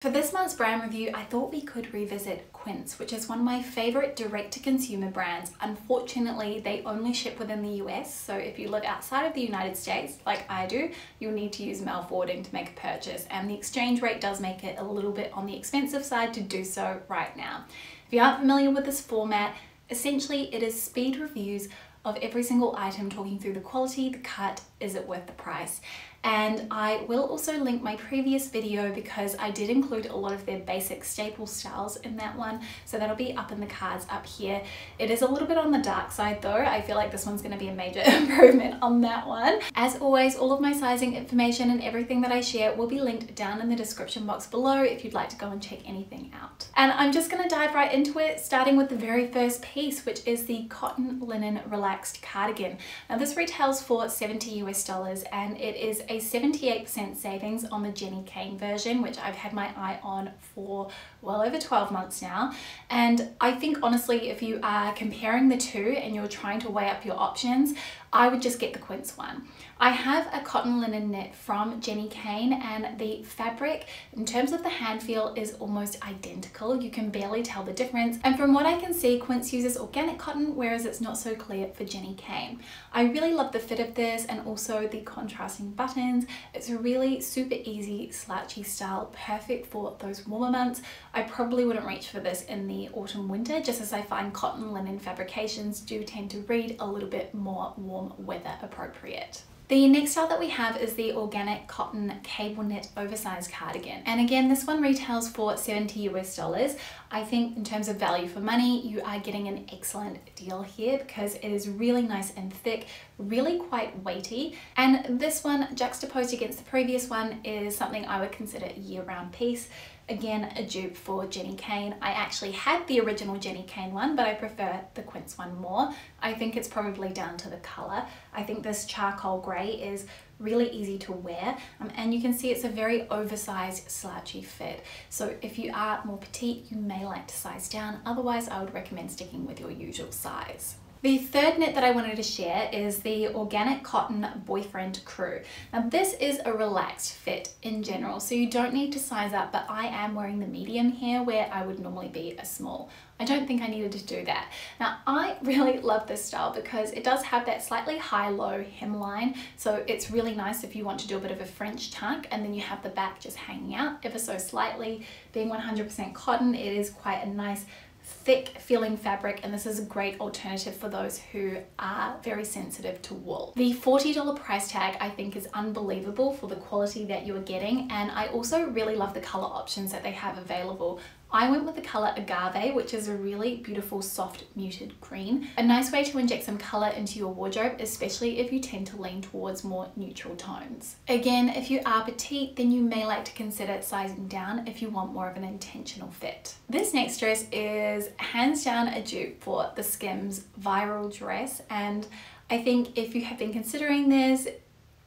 For this month's brand review, I thought we could revisit Quince, which is one of my favorite direct-to-consumer brands. Unfortunately, they only ship within the US, so if you live outside of the United States, like I do, you'll need to use mail forwarding to make a purchase, and the exchange rate does make it a little bit on the expensive side to do so right now. If you aren't familiar with this format, essentially it is speed reviews of every single item, talking through the quality, the cut, is it worth the price? And I will also link my previous video because I did include a lot of their basic staple styles in that one, so that'll be up in the cards up here. It is a little bit on the dark side though. I feel like this one's going to be a major improvement on that one. As always, all of my sizing information and everything that I share will be linked down in the description box below if you'd like to go and check anything out. And I'm just going to dive right into it, starting with the very first piece, which is the cotton linen relaxed cardigan. Now this retails for $70 US, and it is a 78% savings on the Jenny Kane version, which I've had my eye on for well over 12 months now. And I think honestly, if you are comparing the two and you're trying to weigh up your options, I would just get the Quince one. I have a cotton linen knit from Jenny Kane, and the fabric, in terms of the hand feel, is almost identical. You can barely tell the difference. And from what I can see, Quince uses organic cotton, whereas it's not so clear for Jenny Kane. I really love the fit of this and also the contrasting buttons. It's a really super easy slouchy style, perfect for those warmer months. I probably wouldn't reach for this in the autumn winter, just as I find cotton linen fabrications do tend to read a little bit more warm weather appropriate. The next style that we have is the organic cotton cable knit oversized cardigan. And again, this one retails for $70 US. I think in terms of value for money, you are getting an excellent deal here because it is really nice and thick, really quite weighty. And this one, juxtaposed against the previous one, is something I would consider a year-round piece. Again, a dupe for Jenny Kane. I actually had the original Jenny Kane one, but I prefer the Quince one more. I think it's probably down to the color. I think this charcoal gray is really easy to wear, and you can see it's a very oversized slouchy fit. So if you are more petite, you may like to size down. Otherwise, I would recommend sticking with your usual size. The third knit that I wanted to share is the organic cotton boyfriend crew. Now this is a relaxed fit in general, so you don't need to size up, but I am wearing the medium here where I would normally be a small. I don't think I needed to do that. Now I really love this style because it does have that slightly high-low hemline, so it's really nice if you want to do a bit of a French tuck and then you have the back just hanging out ever so slightly. Being 100% cotton, it is quite a nice thick feeling fabric, and this is a great alternative for those who are very sensitive to wool. The $40 price tag I think is unbelievable for the quality that you are getting, and I also really love the color options that they have available. I went with the color Agave, which is a really beautiful soft muted green. A nice way to inject some color into your wardrobe, especially if you tend to lean towards more neutral tones. Again, if you are petite, then you may like to consider sizing down if you want more of an intentional fit. This next dress is hands down a dupe for the Skims viral dress, and I think if you have been considering this,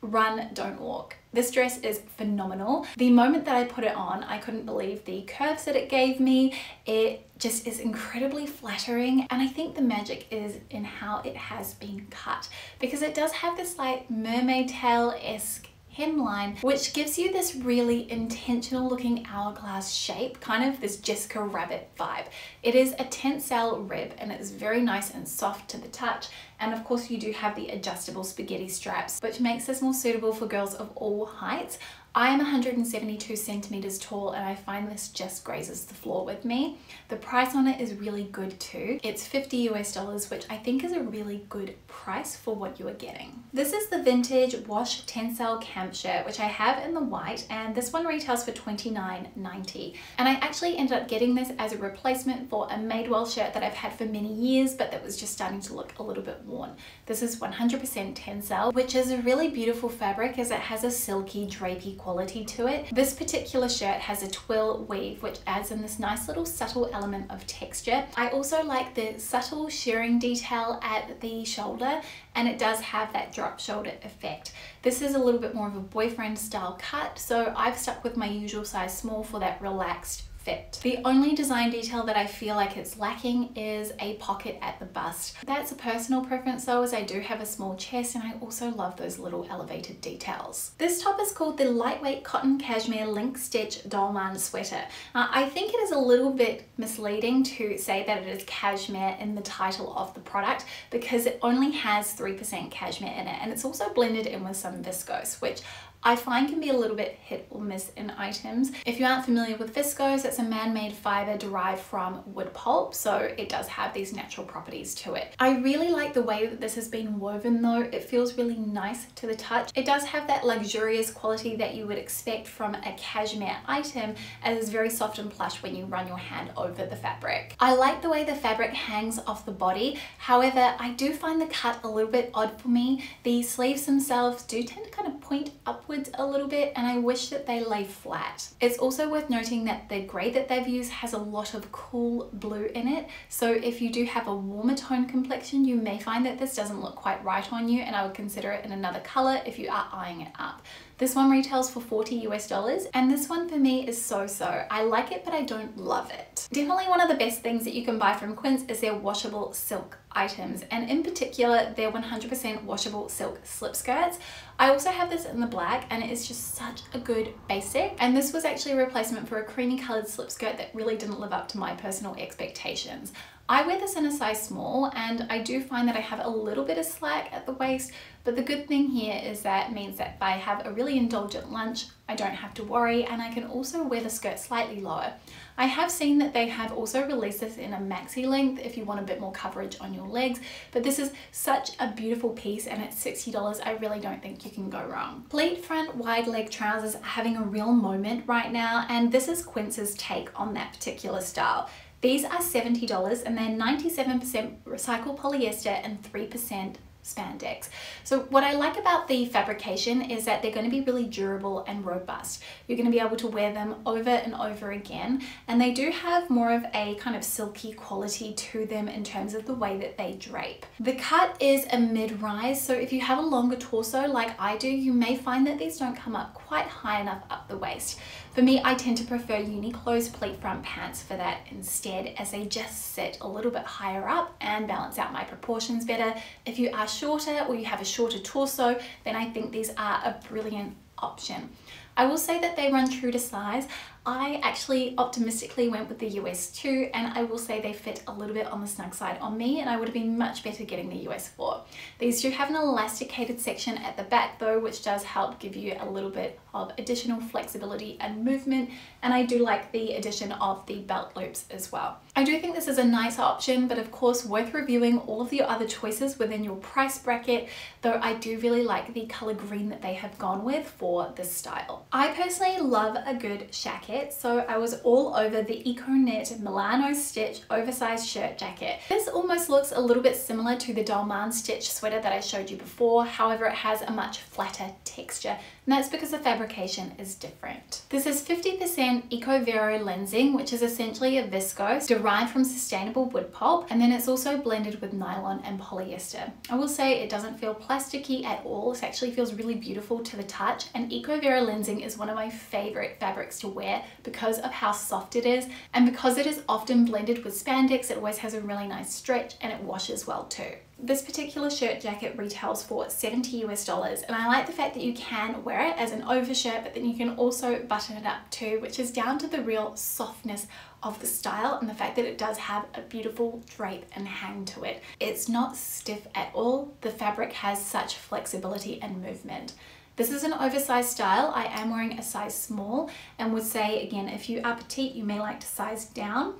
run, don't walk. This dress is phenomenal. The moment that I put it on, I couldn't believe the curves that it gave me. It just is incredibly flattering, and I think the magic is in how it has been cut, because it does have this like mermaid tail-esque hemline, which gives you this really intentional looking hourglass shape, kind of this Jessica Rabbit vibe. It is a tensile rib and it's very nice and soft to the touch, and of course you do have the adjustable spaghetti straps, which makes this more suitable for girls of all heights. I am 172 centimeters tall, and I find this just grazes the floor with me. The price on it is really good too. It's $50 US, which I think is a really good price for what you are getting. This is the vintage wash tensile camp shirt, which I have in the white, and this one retails for $29.90. And I actually ended up getting this as a replacement for a Madewell shirt that I've had for many years, but that was just starting to look a little bit worn. This is 100% tensile, which is a really beautiful fabric as it has a silky, drapey quality to it. This particular shirt has a twill weave, which adds in this nice little subtle element of texture. I also like the subtle shearing detail at the shoulder, and it does have that drop shoulder effect. This is a little bit more of a boyfriend style cut, so I've stuck with my usual size small for that relaxed fit. The only design detail that I feel like it's lacking is a pocket at the bust. That's a personal preference though, as I do have a small chest and I also love those little elevated details. This top is called the Lightweight Cotton Cashmere Link Stitch Dolman Sweater. I think it is a little bit misleading to say that it is cashmere in the title of the product because it only has 3% cashmere in it, and it's also blended in with some viscose, which I find can be a little bit hit or miss in items. If you aren't familiar with viscose, it's a man-made fiber derived from wood pulp, so it does have these natural properties to it. I really like the way that this has been woven though. It feels really nice to the touch. It does have that luxurious quality that you would expect from a cashmere item, and it's very soft and plush when you run your hand over the fabric. I like the way the fabric hangs off the body. However, I do find the cut a little bit odd for me. The sleeves themselves do tend to kind of point upwards a little bit, and I wish that they lay flat. It's also worth noting that the grey that they've used has a lot of cool blue in it, so if you do have a warmer tone complexion, you may find that this doesn't look quite right on you, and I would consider it in another colour if you are eyeing it up. This one retails for $40 US, and this one for me is so-so. I like it, but I don't love it. Definitely one of the best things that you can buy from Quince is their washable silk items, and in particular their 100% washable silk slip skirts. I also have this in the black, and it is just such a good basic, and this was actually a replacement for a creamy coloured slip skirt that really didn't live up to my personal expectations. I wear this in a size small, and I do find that I have a little bit of slack at the waist, but the good thing here is that it means that if I have a really indulgent lunch, I don't have to worry, and I can also wear the skirt slightly lower. I have seen that they have also released this in a maxi length if you want a bit more coverage on your legs, but this is such a beautiful piece, and at $60 I really don't think you can go wrong. Pleat front wide leg trousers are having a real moment right now, and this is Quince's take on that particular style. These are $70 and they're 97% recycled polyester and 3% spandex. So what I like about the fabrication is that they're going to be really durable and robust. You're going to be able to wear them over and over again, and they do have more of a kind of silky quality to them in terms of the way that they drape. The cut is a mid-rise, so if you have a longer torso like I do, you may find that these don't come up quite high enough up the waist. For me, I tend to prefer Uniqlo's pleat front pants for that instead, as they just sit a little bit higher up and balance out my proportions better. If you are shorter or you have a shorter torso, then I think these are a brilliant option. I will say that they run true to size. I actually optimistically went with the US 2, and I will say they fit a little bit on the snug side on me, and I would have been much better getting the US 4. These do have an elasticated section at the back though, which does help give you a little bit of additional flexibility and movement, and I do like the addition of the belt loops as well. I do think this is a nice option, but of course worth reviewing all of the other choices within your price bracket, though I do really like the color green that they have gone with for this style. I personally love a good jacket, so I was all over the Eco-Knit Milano Stitch oversized shirt jacket. This almost looks a little bit similar to the Dolman Stitch sweater that I showed you before, however it has a much flatter texture, and that's because the fabrication is different. This is 50% Eco Vero lensing, which is essentially a viscose derived from sustainable wood pulp, and then it's also blended with nylon and polyester. I will say it doesn't feel plasticky at all. It actually feels really beautiful to the touch, and Eco Vero lensing is one of my favorite fabrics to wear because of how soft it is, and because it is often blended with spandex, it always has a really nice stretch and it washes well too. This particular shirt jacket retails for $70 US, and I like the fact that you can wear it as an overshirt, but then you can also button it up too, which is down to the real softness of the style and the fact that it does have a beautiful drape and hang to it. It's not stiff at all. The fabric has such flexibility and movement. This is an oversized style. I am wearing a size small, and would say again, if you are petite, you may like to size down.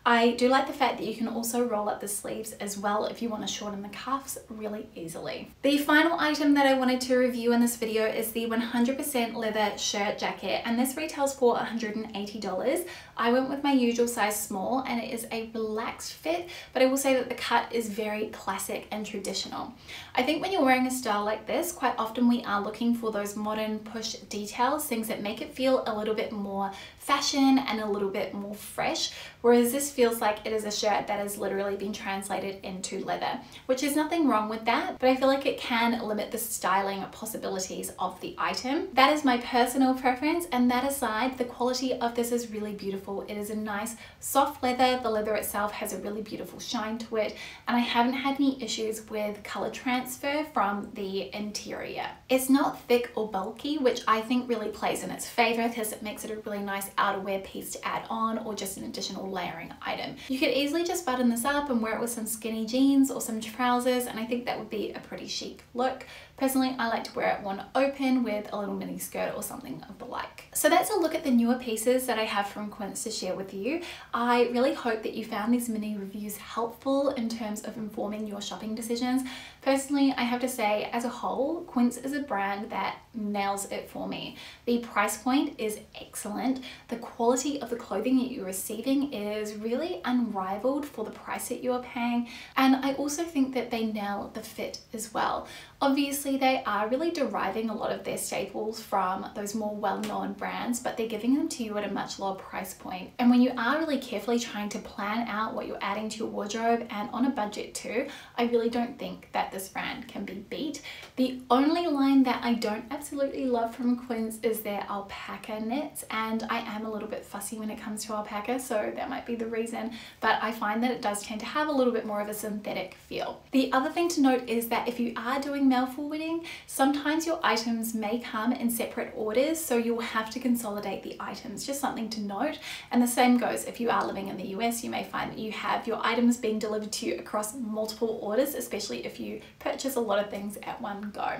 I do like the fact that you can also roll up the sleeves as well if you want to shorten the cuffs really easily. The final item that I wanted to review in this video is the 100% leather shirt jacket, and this retails for $180. I went with my usual size small, and it is a relaxed fit, but I will say that the cut is very classic and traditional. I think when you're wearing a style like this, quite often we are looking for those modern push details, things that make it feel a little bit more fashion and a little bit more fresh, whereas this just feels like it is a shirt that has literally been translated into leather, which is nothing wrong with that, but I feel like it can limit the styling possibilities of the item. That is my personal preference, and that aside, the quality of this is really beautiful. It is a nice soft leather. The leather itself has a really beautiful shine to it, and I haven't had any issues with color transfer from the interior. It's not thick or bulky, which I think really plays in its favor because it makes it a really nice outerwear piece to add on, or just an additional layering item. You could easily just button this up and wear it with some skinny jeans or some trousers, and I think that would be a pretty chic look. Personally, I like to wear it one open with a little mini skirt or something of the like. So that's a look at the newer pieces that I have from Quince to share with you. I really hope that you found these mini reviews helpful in terms of informing your shopping decisions. Personally, I have to say, as a whole, Quince is a brand that nails it for me. The price point is excellent. The quality of the clothing that you're receiving is really unrivaled for the price that you are paying. And I also think that they nail the fit as well. Obviously, they are really deriving a lot of their staples from those more well-known brands, but they're giving them to you at a much lower price point. And when you are really carefully trying to plan out what you're adding to your wardrobe, and on a budget too, I really don't think that this brand can be beat. The only line that I don't absolutely love from Quince is their alpaca knits, and I am a little bit fussy when it comes to alpaca, so that might be the reason, but I find that it does tend to have a little bit more of a synthetic feel. The other thing to note is that if you are doing mail forwarding, sometimes your items may come in separate orders, so you'll have to consolidate the items. Just something to note. And the same goes if you are living in the US, you may find that you have your items being delivered to you across multiple orders, especially if you purchase a lot of things at one go.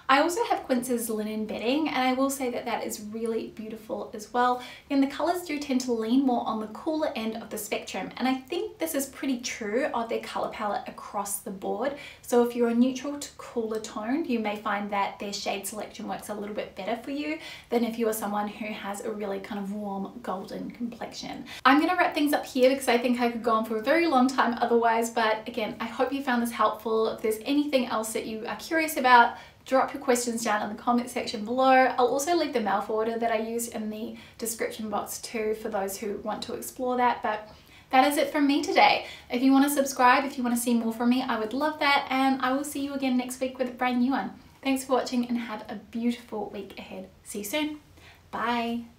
I also have Quince's linen bedding, and I will say that that is really beautiful as well. And the colors do tend to lean more on the cooler end of the spectrum, and I think this is pretty true of their color palette across the board. So if you're a neutral to cooler toned, you may find that their shade selection works a little bit better for you than if you are someone who has a really kind of warm golden complexion. I'm going to wrap things up here because I think I could go on for a very long time otherwise, but again, I hope you found this helpful. If there's anything else that you are curious about, drop your questions down in the comment section below. I'll also leave the mail forwarder that I used in the description box too for those who want to explore that. But that is it from me today. If you want to subscribe, if you want to see more from me, I would love that, and I will see you again next week with a brand new one. Thanks for watching and have a beautiful week ahead. See you soon. Bye.